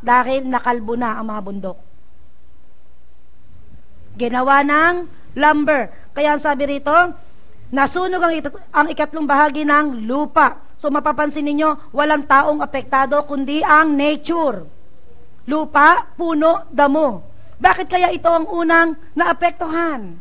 dahil nakalbo na ang mga bundok. Ginawa ng lumber. Kaya ang sabi rito, nasunog ang ikatlong bahagi ng lupa. So mapapansin ninyo, walang taong apektado kundi ang nature. Lupa, puno, damo. Bakit kaya ito ang unang naapektuhan?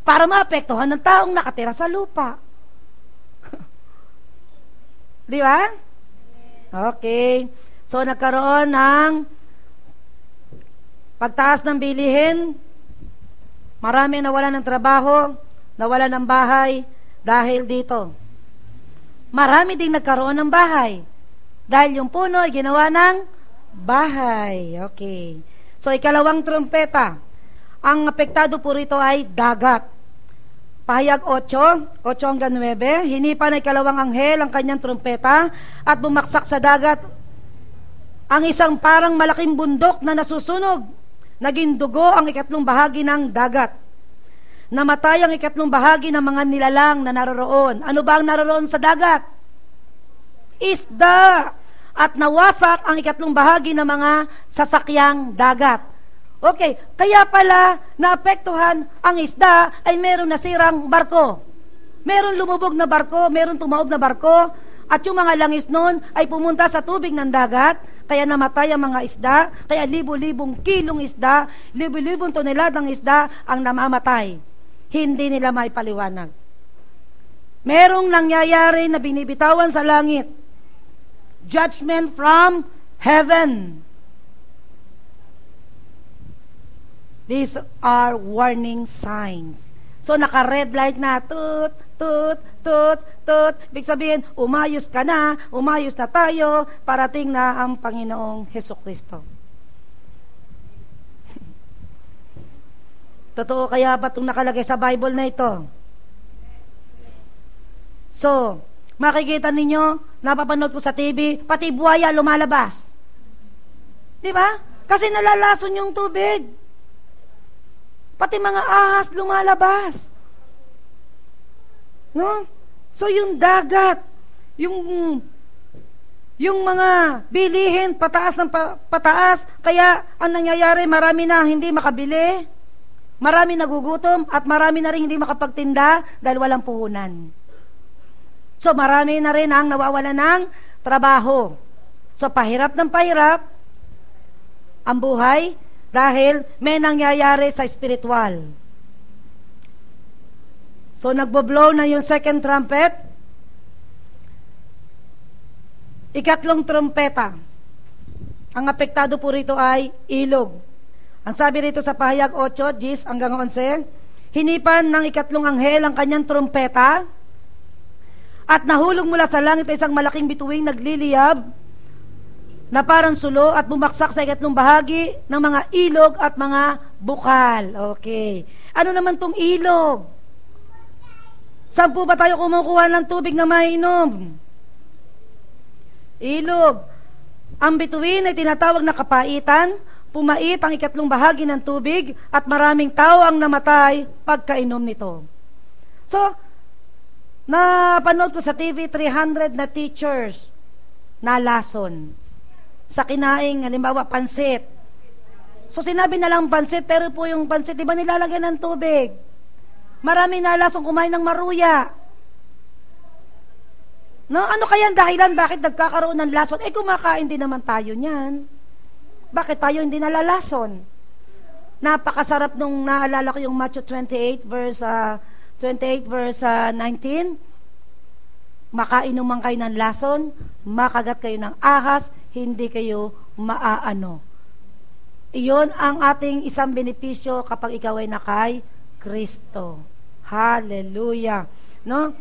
Para maapektuhan ng taong nakatira sa lupa. Di ba? Okay. So nagkaroon ng pagtaas ng bilihin, marami nawalan ng trabaho, nawalan ng bahay dahil dito. Marami ding nagkaroon ng bahay dahil yung puno ay ginawa ng bahay. Okay. So ikalawang trumpeta, ang apektado po rito ay dagat. Pahayag 8 hanggang 9, hinipa na ikalawang anghel ang kanyang trumpeta at bumaksak sa dagat ang isang parang malaking bundok na nasusunog. Naging dugo ang ikatlong bahagi ng dagat. Namatay ang ikatlong bahagi ng mga nilalang na naroroon. Ano ba ang naroroon sa dagat? Isda. At nawasak ang ikatlong bahagi ng mga sasakyang dagat. Okay, kaya pala naapektuhan ang isda ay meron nasirang barko. Meron lumubog na barko, meron tumaob na barko, at yung mga langis noon ay pumunta sa tubig ng dagat, kaya namatay ang mga isda, kaya libo-libong kilong isda, libo-libong toneladang isda ang namamatay. Hindi nila maipaliwanag. Merong nangyayari na binibitawan sa langit. Judgment from heaven. These are warning signs. So naka-red light na, tut, tut, tut, tut. Ibig sabihin, umayos ka na, umayos na tayo, parating na ang Panginoong Hesukristo. Totoo kaya ba itong nakalagay sa Bible na ito? So, makikita ninyo, napapanood po sa TV, pati buhaya lumalabas. Di ba? Kasi nalalason yung tubig. Pati mga ahas lumalabas. No? So yung dagat, yung mga bilihin pataas ng pataas, kaya ang nangyayari, marami na hindi makabili, marami nagugutom, at marami na rin hindi makapagtinda dahil walang puhunan. So marami na rin ang nawawalan ng trabaho. So pahirap ng pahirap ang buhay, dahil may nangyayari sa spiritual. So nagbo-blow na yung second trumpet. Ikatlong trumpeta. Ang apektado po rito ay ilog. Ang sabi rito sa pahayag 8, 10 hanggang 11, hinipan ng ikatlong anghel ang kanyang trumpeta at nahulog mula sa langit ay isang malaking bituing nagliliyab na parang sulo at bumaksak sa ikatlong bahagi ng mga ilog at mga bukal. Okay. Ano naman tong ilog? Saan po ba tayo kumukuha ng tubig na mainom? Ilog. Ang bituin ay tinatawag na kapaitan, pumait ang ikatlong bahagi ng tubig at maraming tao ang namatay pagkainom nito. So, napanood ko sa TV 300 na teachers na lason sa kinaing, halimbawa, pansit. So, sinabi na lang pansit, pero po yung pansit, diba nilalagyan ng tubig? Marami nalasong kumain ng maruya. No? Ano kaya ang dahilan? Bakit nagkakaroon ng lason? Kumakain din naman tayo niyan. Bakit tayo hindi nalalason? Napakasarap nung naalala ko yung Matthew 28 verse 19. Makainom man kayo ng lason, makagat kayo ng ahas, hindi kayo maaano. Iyon ang ating isang benepisyo kapag ikaw ay nakay Kristo. Hallelujah. No?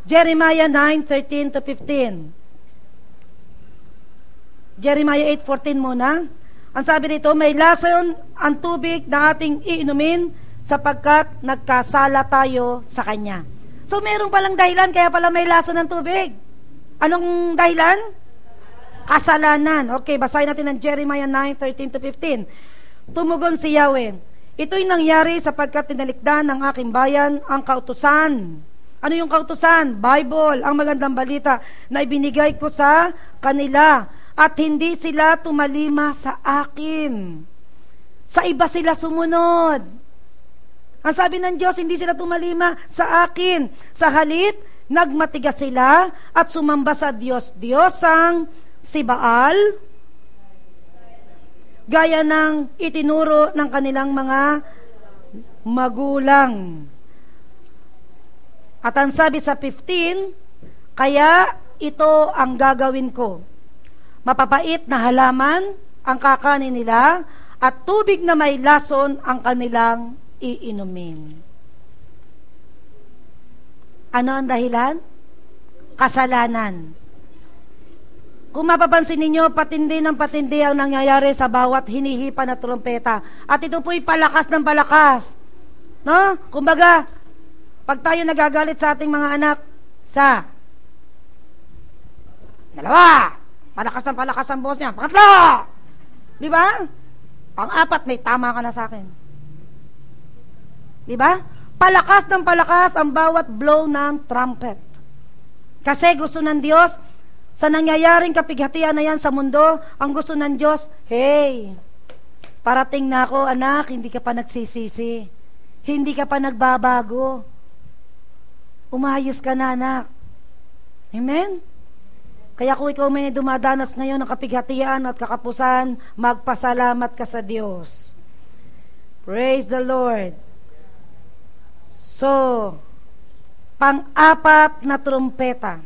Jeremiah 9:13 to 15. Jeremiah 8:14 muna. Ang sabi dito, may lason ang tubig na ating iinumin sapagkat nagkasala tayo sa Kanya. So meron palang dahilan kaya pala may lason ng tubig. Anong dahilan? Kasalanan. Okay, basahin natin ang Jeremiah 9:13 to 15. Tumugon si Yahweh, ito'y nangyari sapagkat tinalikdan ng aking bayan ang kautusan. Ano yung kautusan? Bible, ang magandang balita na ibinigay ko sa kanila. at hindi sila tumalima sa akin. Sa iba sila sumunod. Ang sabi ng Diyos, hindi sila tumalima sa akin. Sa halip, nagmatigas sila at sumamba sa Diyos-Diyosang si Baal, gaya ng itinuro ng kanilang mga magulang. At ang sabi sa 15, kaya ito ang gagawin ko. Mapapait na halaman ang kakanin nila at tubig na may lason ang kanilang iinumin. Ano ang dahilan? Kasalanan. Kung mapapansin ninyo, patindi ng patindi ang nangyayari sa bawat hinihipa na trumpeta. At ito po'y palakas ng palakas. No? Kumbaga, pag tayo nagagalit sa ating mga anak, sa dalawa, palakas ang boss niya. Pangatlo! Di ba? Pang-apat, may tama ka na sa akin. Di ba? Palakas ng palakas ang bawat blow ng trumpet. Kasi gusto ng Diyos, sa nangyayaring kapighatian na yan sa mundo, ang gusto ng Diyos, hey, parating na ako, anak, hindi ka pa nagsisisi. Hindi ka pa nagbabago. Umayos ka na, anak. Amen? Kaya kung ikaw may dumadanas ngayon ng kapighatian at kakapusan, magpasalamat ka sa Diyos. Praise the Lord. So, pang-apat na trumpeta.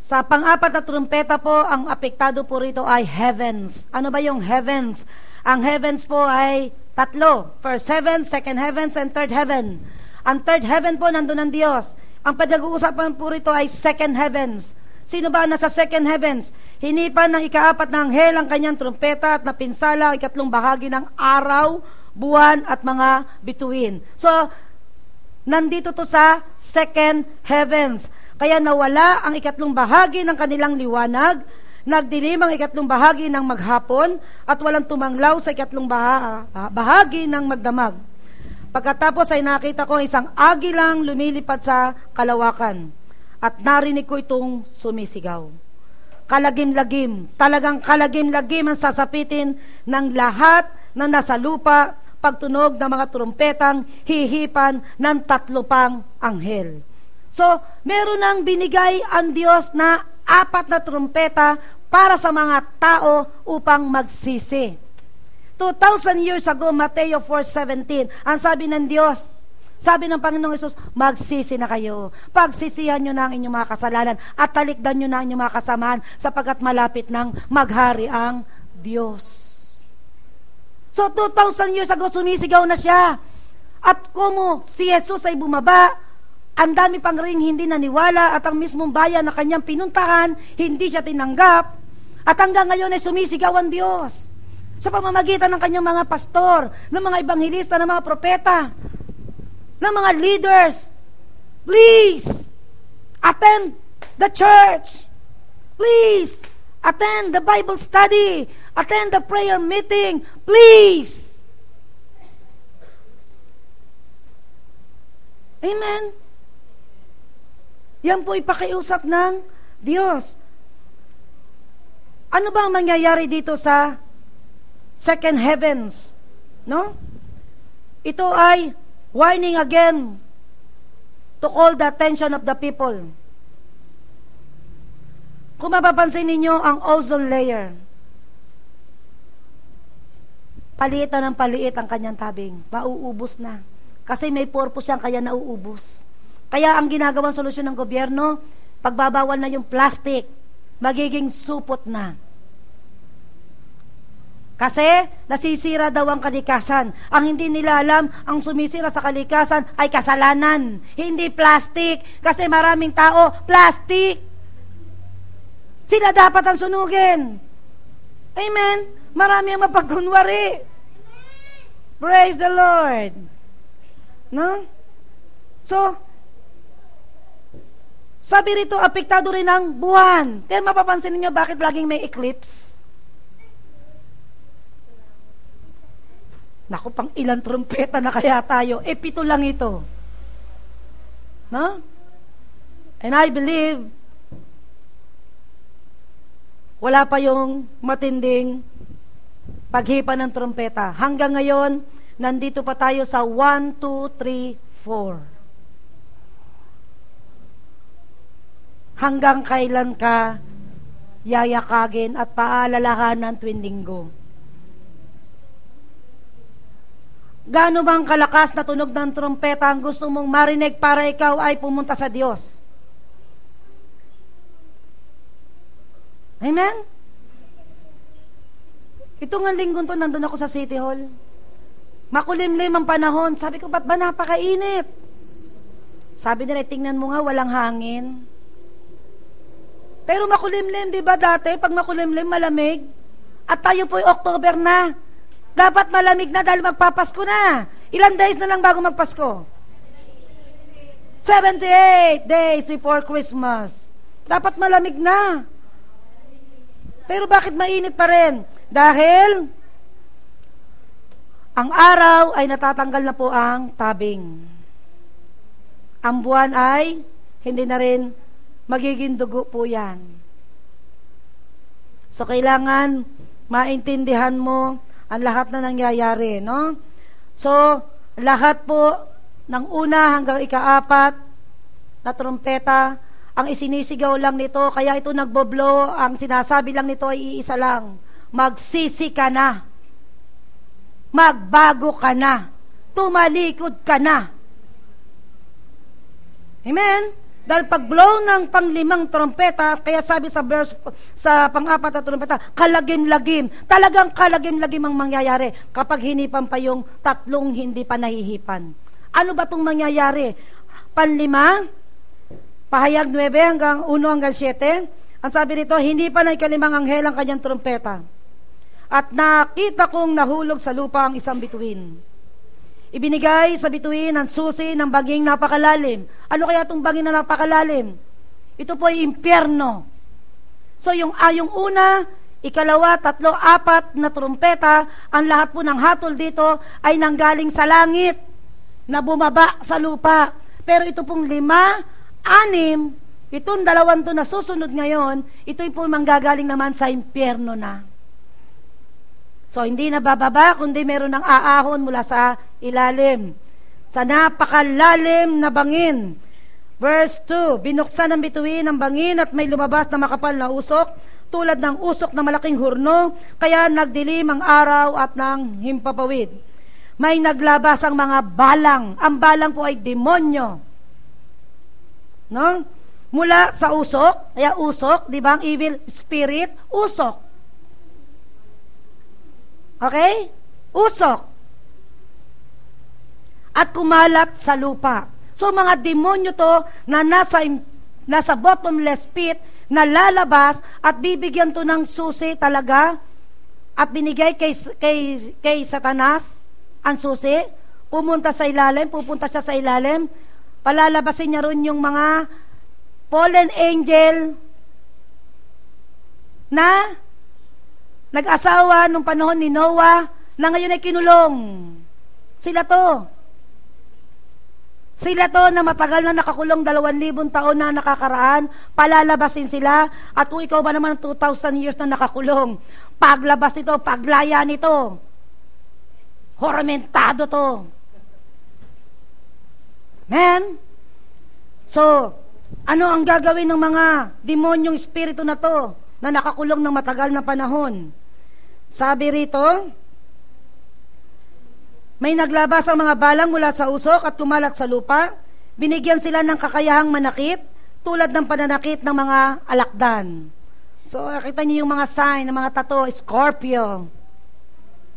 Sa pang-apat na trumpeta po, ang apektado po rito ay heavens. Ano ba yung heavens? Ang heavens po ay tatlo. First heaven, second heavens, and third heaven. Ang third heaven po, nandun ang Diyos. Ang pinag-uusapan po rito ay second heavens. Sino ba nasa second heavens? Hinipan ng ikaapat na anghel ang kanyang trumpeta at napinsala ang ikatlong bahagi ng araw, buwan at mga bituin. So, nandito to sa second heavens. Kaya nawala ang ikatlong bahagi ng kanilang liwanag, nagdilim ang ikatlong bahagi ng maghapon, at walang tumanglaw sa ikatlong bahagi ng magdamag. Pagkatapos ay nakita ko isang agilang lumilipad sa kalawakan, at narinig ko itong sumisigaw. Kalagim-lagim, talagang kalagim-lagim ang sasapitin ng lahat na nasa lupa, pagtunog ng mga trumpetang hihipan ng tatlo pang anghel. So, meron nang binigay ang Diyos na 4 na trumpeta para sa mga tao upang magsisi. 2,000 years ago, Mateo 4:17, ang sabi ng Diyos, sabi ng Panginoong Hesus, magsisi na kayo. Pagsisihan nyo na ang inyong mga kasalanan at talikdan nyo na ang inyong mga kasamahan sapagkat malapit nang maghari ang Diyos. So, 2,000 years ago, sumisigaw na siya. At kumo si Jesus ay bumaba, ang dami pang ring hindi naniwala at ang mismong bayan na kanyang pinuntahan, hindi siya tinanggap. At hanggang ngayon ay sumisigaw ang Diyos sa pamamagitan ng kanyang mga pastor, ng mga ebanghelista, ng mga propeta, ng mga leaders. Please, attend the church. Please, attend the Bible study. Attend the prayer meeting. Please. Amen. Yan po ipakiusap ng Diyos. Ano ba ang mangyayari dito sa second heavens? No? Ito ay warning again to call the attention of the people. Kung mapapansin ninyo ang ozone layer, paliit na ng paliit ang kanyang tabing. Mauubos na. Kasi may purpose yan, kaya nauubos. Kaya ang ginagawang solusyon ng gobyerno, pagbabawal na yung plastic, magiging supot na. Kasi nasisira daw ang kalikasan. Ang hindi nila alam, ang sumisira sa kalikasan ay kasalanan, hindi plastic. Kasi maraming tao, plastic. Sila dapat ang sunugin. Amen? Marami ang mapagkunwari. Praise the Lord. No? So, sabi rito, apektado rin ang buwan. Kaya mapapansin niyo bakit laging may eclipse? Naku, pang ilang trumpeta na kaya tayo? 7 lang ito. No? And I believe wala pa yung matinding paghipa ng trumpeta. Hanggang ngayon, nandito pa tayo sa 1, 2, 3, 4. Hanggang kailan ka yayakagin at paalalahanan tuwing linggo? Gaano bang kalakas na tunog ng trumpeta ang gusto mong marinig para ikaw ay pumunta sa Diyos? Amen? Ito nga linggo to, nandun ako sa City Hall. Makulimlim ang panahon. Sabi ko, ba't ba napakainit? Sabi nila, tingnan mo nga, walang hangin. Pero makulimlim, di ba dati? Pag makulimlim, malamig. At tayo po'y October na. Dapat malamig na dahil magpapasko na. Ilang days na lang bago magpasko? 78 days before Christmas. Dapat malamig na. Pero bakit mainit pa rin? Dahil ang araw ay natatanggal na po ang tabing. Ang buwan ay hindi na rin magiging dugo po yan. So kailangan maintindihan mo ang lahat na nangyayari, no? So, lahat po ng una hanggang ika-4 na trumpeta, ang isinisigaw lang nito, kaya ito nagboblo, ang sinasabi lang nito ay iisa lang, magsisi ka na, magbago ka na, tumalikod ka na. Amen? Dahil pag-blow ng pang-5 trompeta, kaya sabi sa verse, sa pang-4 na trompeta, kalagim-lagim. Talagang kalagim-lagim ang mangyayari kapag hinipan pa yung 3 hindi pa nahihipan. Ano ba itong mangyayari? Pan-5, pahayag 9 hanggang 1 hanggang 7. Ang sabi rito, hindi pa na ika-5 anghel ang kanyang trompeta. At nakita kong nahulog sa lupa ang isang bituin. Ibinigay sa bituin ang susi ng banging napakalalim. Ano kaya itong banging na napakalalim? Ito po ay impyerno. So yung una, ikalawa, 3, 4 na trumpeta, ang lahat po ng hatol dito ay nanggaling sa langit na bumaba sa lupa. Pero ito pong 5, 6, itong 2 to na susunod ngayon, ito po manggagaling naman sa impyerno na. So, hindi na bababa, kundi meron ng aahon mula sa ilalim. Sa napakalalim na bangin. Verse 2, binuksan ng bituin ang bangin at may lumabas na makapal na usok, tulad ng usok na malaking hurno, kaya nagdilim ang araw at ng himpapawid. May naglabas ang mga balang. Ang balang po ay demonyo. No? Mula sa usok, kaya usok, di ba ang evil spirit? Usok. Okay? Usok. At kumalat sa lupa. So mga demonyo to na nasa bottomless pit, na lalabas at bibigyan to ng susi talaga at binigay kay Satanas ang susi, pupunta siya sa ilalim, palalabasin niya ron yung mga fallen angel na nag-asawa nung panahon ni Noah na ngayon ay kinulong. Sila to na matagal na nakakulong 2,000 taon na nakakaraan, palalabasin sila at kung ikaw ba naman 2,000 years na nakakulong, paglabas nito, paglaya nito, hormentado to. Man? So, ano ang gagawin ng mga demonyong espiritu na to na nakakulong ng matagal na panahon? Sabi rito, may naglabas ang mga balang mula sa usok at kumalat sa lupa. Binigyan sila ng kakayahang manakit, tulad ng pananakit ng mga alakdan. So, nakita niyo yung mga sign, ng mga tato, Scorpio,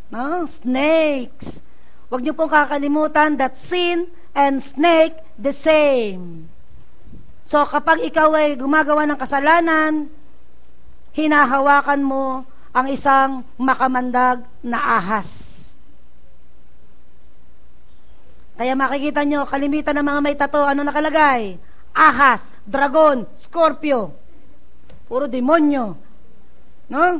no? Snakes. Huwag niyo pong kakalimutan that sin and snake the same. So, kapag ikaw ay gumagawa ng kasalanan, hinahawakan mo ang isang makamandag na ahas. Kaya makikita nyo, kalimitan ng mga may tato, ano nakalagay? Ahas, dragon, Scorpio. Puro demonyo. No?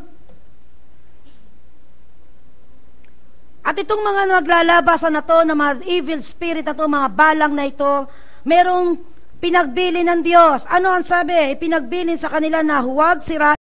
At itong mga naglalabasan na to, na mga evil spirit na to, mga balang na ito, merong pinagbilin ng Diyos. Ano ang sabi? Pinagbilin sa kanila na huwag sirain